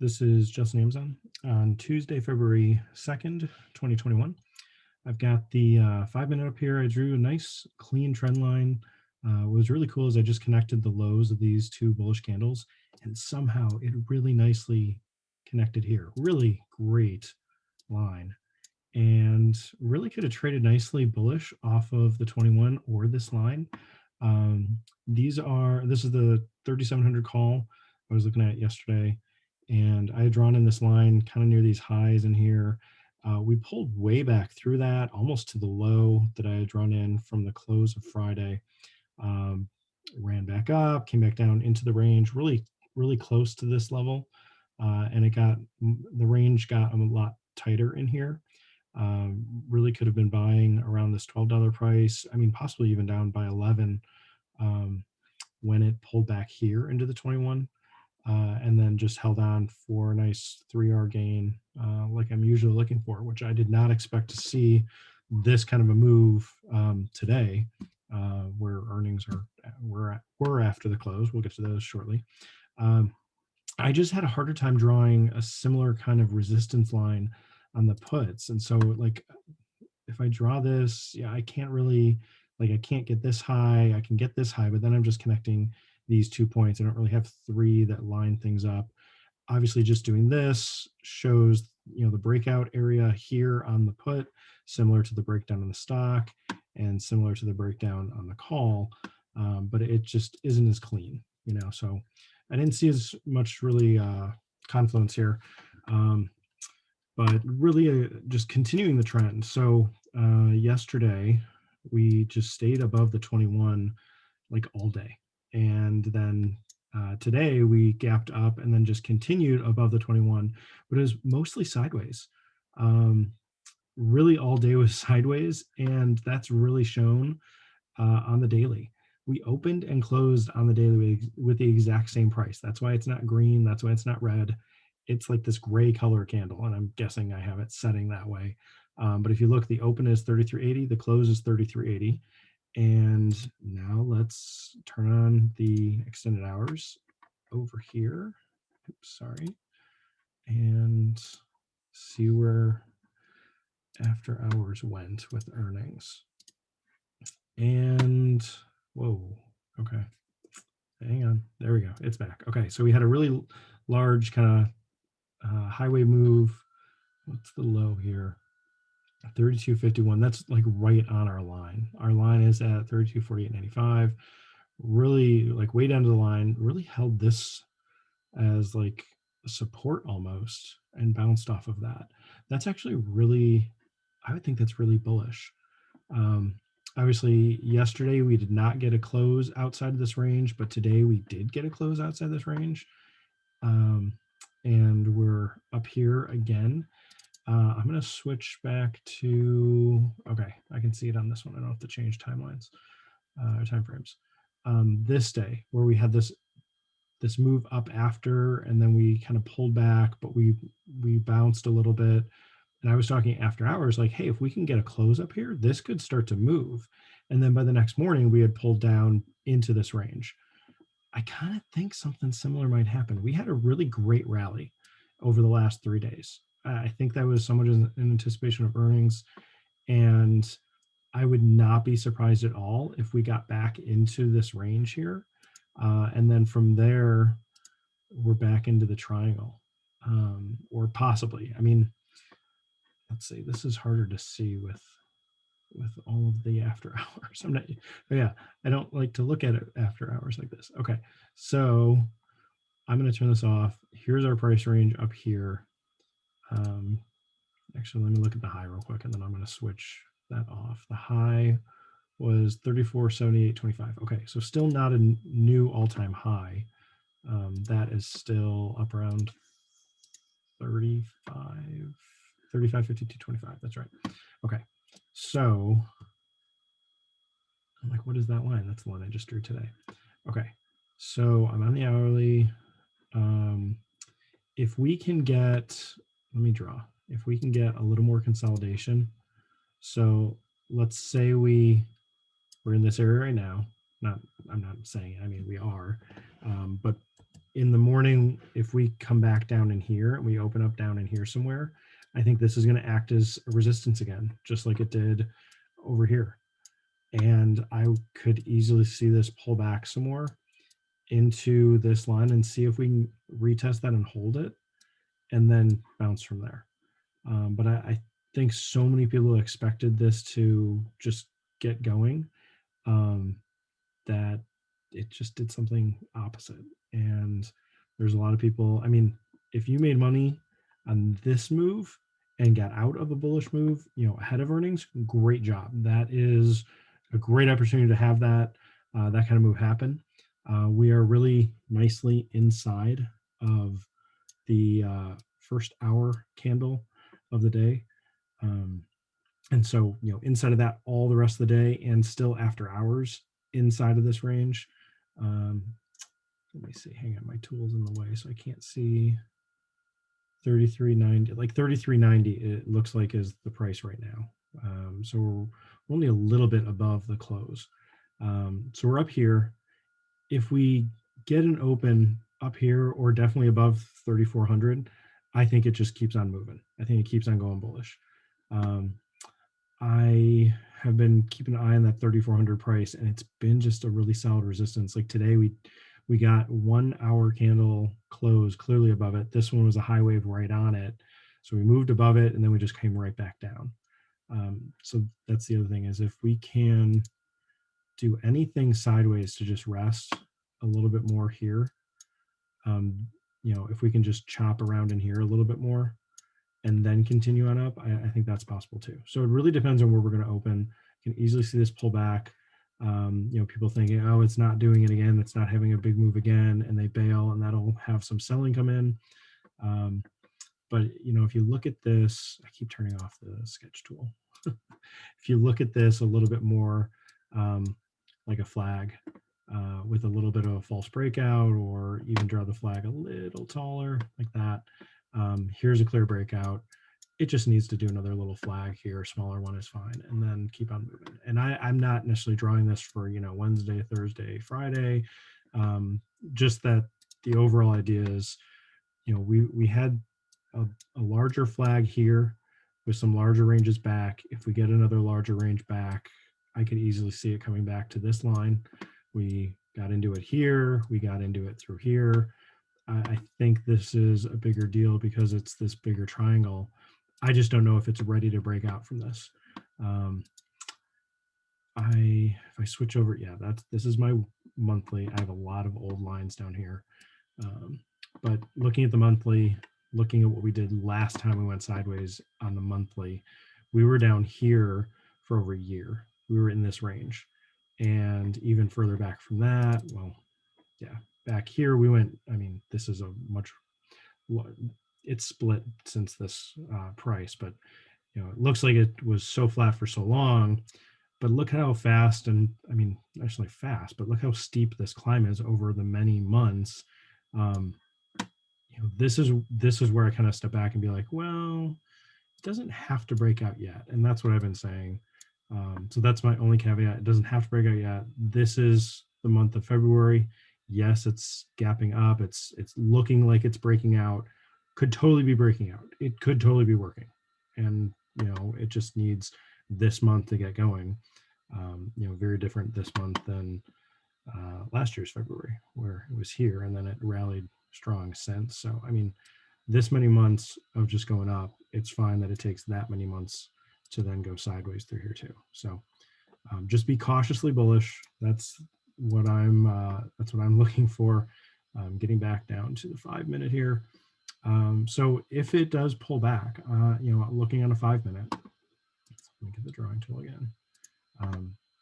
This is Justin AMZN on Tuesday, February 2nd, 2021. I've got the 5 minute up here. I drew a nice clean trend line. What was really cool is I just connected the lows of these two bullish candles, and somehow it really nicely connected here. Really great line, and really could have traded nicely bullish off of the 21 or this line. This is the 3,700 call I was looking at yesterday, and I had drawn in this line kind of near these highs in here. We pulled way back through that, almost to the low that I had drawn in from the close of Friday. Um, Ran back up, came back down into the range, really close to this level, and the range got a lot tighter in here. Really could have been buying around this $12 price. I mean, possibly even down by 11 when it pulled back here into the 21. And then just held on for a nice 3R gain, like I'm usually looking for, which I did not expect to see this kind of a move today, where earnings were after the close. We'll get to those shortly. I just had a harder time drawing a similar kind of resistance line on the puts, and so like if I draw this, yeah, I can't really, like, I can't get this high. I can get this high, but then I'm just connecting these 2 points. I don't really have three that line things up. Obviously, just doing this shows, the breakout area here on the put, similar to the breakdown on the stock and similar to the breakdown on the call, but it just isn't as clean, so I didn't see as much really confluence here. But really just continuing the trend. So yesterday we just stayed above the 21 like all day, and then today we gapped up and then just continued above the 21, but it was mostly sideways. Really all day was sideways, and that's really shown on the daily. We opened and closed on the daily with the exact same price. That's why it's not green. That's why it's not red. It's like this gray color candle, and I'm guessing I have it setting that way. But if you look, the open is 33.80, the close is 33.80. And now let's turn on the extended hours over here. Oops, sorry. And see where after hours went with earnings. And whoa, okay. Hang on. There we go. It's back. Okay, so we had a really large kind of highway move. What's the low here? 32.51. That's like right on our line. Our line is at 32.48.95. Really, like way down to the line, really held this as like a support almost and bounced off of that. That's actually really, I would think that's really bullish. Obviously, yesterday we did not get a close outside of this range, but today we did get a close outside this range. And we're up here again. I'm going to switch back to, okay, I can see it on this one. I don't have to change timelines or time frames. This day where we had this move up after, and then we kind of pulled back, but we bounced a little bit. And I was talking after hours, like, hey, if we can get a close up here, this could start to move. And then by the next morning, we had pulled down into this range. I kind of think something similar might happen. We had a really great rally over the last 3 days. I think that was somewhat in anticipation of earnings. And I would not be surprised at all if we got back into this range here. And then from there, we're back into the triangle, or possibly. I mean, let's see, this is harder to see with all of the after hours. I don't like to look at it after hours like this. Okay, so I'm going to turn this off. Here's our price range up here. Actually, let me look at the high real quick, and then I'm going to switch that off. The high was 34.78.25. Okay, so still not a new all-time high. That is still up around 35.52.25. That's right. Okay, so I'm like, what is that line? That's the one I just drew today. Okay, so I'm on the hourly. If we can get, let me draw. If we can get a little more consolidation, so let's say we're in this area right now. I'm not saying it, I mean, we are, but in the morning, if we come back down in here and we open up down in here somewhere, I think this is going to act as a resistance again, just like it did over here. And I could easily see this pull back some more into this line and see if we can retest that and hold it and then bounce from there. But I think so many people expected this to just get going that it just did something opposite. And there's a lot of people, I mean, if you made money on this move and got out of a bullish move, ahead of earnings, great job. That is a great opportunity to have that kind of move happen. We are really nicely inside of the first hour candle of the day. And so, inside of that all the rest of the day and still after hours inside of this range. Let me see, hang on, my tool's in the way, so I can't see 33.90. Like 33.90, it looks like is the price right now. So we're only a little bit above the close. So we're up here. If we get an open up here or definitely above 3,400, I think it just keeps on moving. I think it keeps on going bullish. I have been keeping an eye on that 3,400 price, and it's been just a really solid resistance. Like today, we got 1 hour candle close clearly above it. This one was a high wave right on it, so we moved above it, and then we just came right back down. So that's the other thing, is if we can do anything sideways to just rest a little bit more here, if we can just chop around in here a little bit more and then continue on up, I think that's possible too. So it really depends on where we're going to open. You can easily see this pull back. People thinking, oh, it's not doing it again, it's not having a big move again, and they bail, and that'll have some selling come in. But if you look at this, I keep turning off the sketch tool. If you look at this a little bit more like a flag with a little bit of a false breakout, or even draw the flag a little taller like that. Here's a clear breakout. It just needs to do another little flag here. A smaller one is fine, and then keep on moving. And I'm not necessarily drawing this for Wednesday, Thursday, Friday. Just that the overall idea is, we had a larger flag here with some larger ranges back. If we get another larger range back, I could easily see it coming back to this line. We got into it here. We got into it through here. I think this is a bigger deal because it's this bigger triangle. I just don't know if it's ready to break out from this. If I switch over, this is my monthly. I have a lot of old lines down here. But looking at the monthly, looking at what we did last time we went sideways on the monthly, we were down here for over a year. We were in this range. And even further back from that, back here we went, this is a much, it's split since this price, but it looks like it was so flat for so long. But look how fast, and actually fast, but look how steep this climb is over the many months. This is where I kind of step back and be like, well, it doesn't have to break out yet. And that's what I've been saying. So that's my only caveat. It doesn't have to break out yet. This is the month of February. Yes, it's gapping up. It's looking like it's breaking out. Could totally be breaking out. It could totally be working. And, it just needs this month to get going. Very different this month than last year's February, where it was here and then it rallied strong since. So, this many months of just going up, it's fine that it takes that many months to then go sideways through here too. So just be cautiously bullish. That's what I'm looking for. Getting back down to the 5 minute here. So if it does pull back, looking on a 5 minute, let me get the drawing tool again.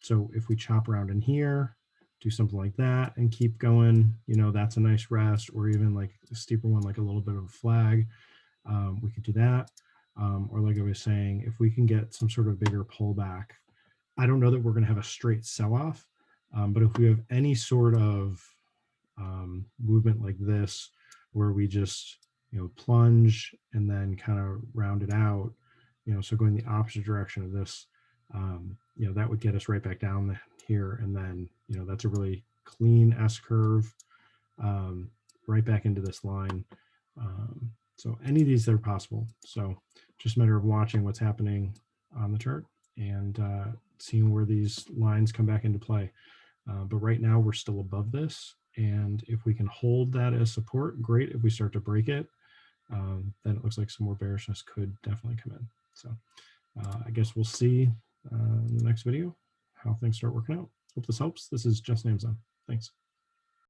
So if we chop around in here, do something like that and keep going, that's a nice rest, or even like a steeper one, like a little bit of a flag. We could do that. Or like I was saying, if we can get some sort of bigger pullback, I don't know that we're going to have a straight sell-off, but if we have any sort of movement like this, where we just plunge and then kind of round it out, so going the opposite direction of this, that would get us right back down here, and then that's a really clean S curve. right back into this line. So any of these that are possible. So just a matter of watching what's happening on the chart and seeing where these lines come back into play. But right now we're still above this. And if we can hold that as support, great. If we start to break it, then it looks like some more bearishness could definitely come in. So I guess we'll see in the next video how things start working out. Hope this helps. This is Just AMZN. Thanks.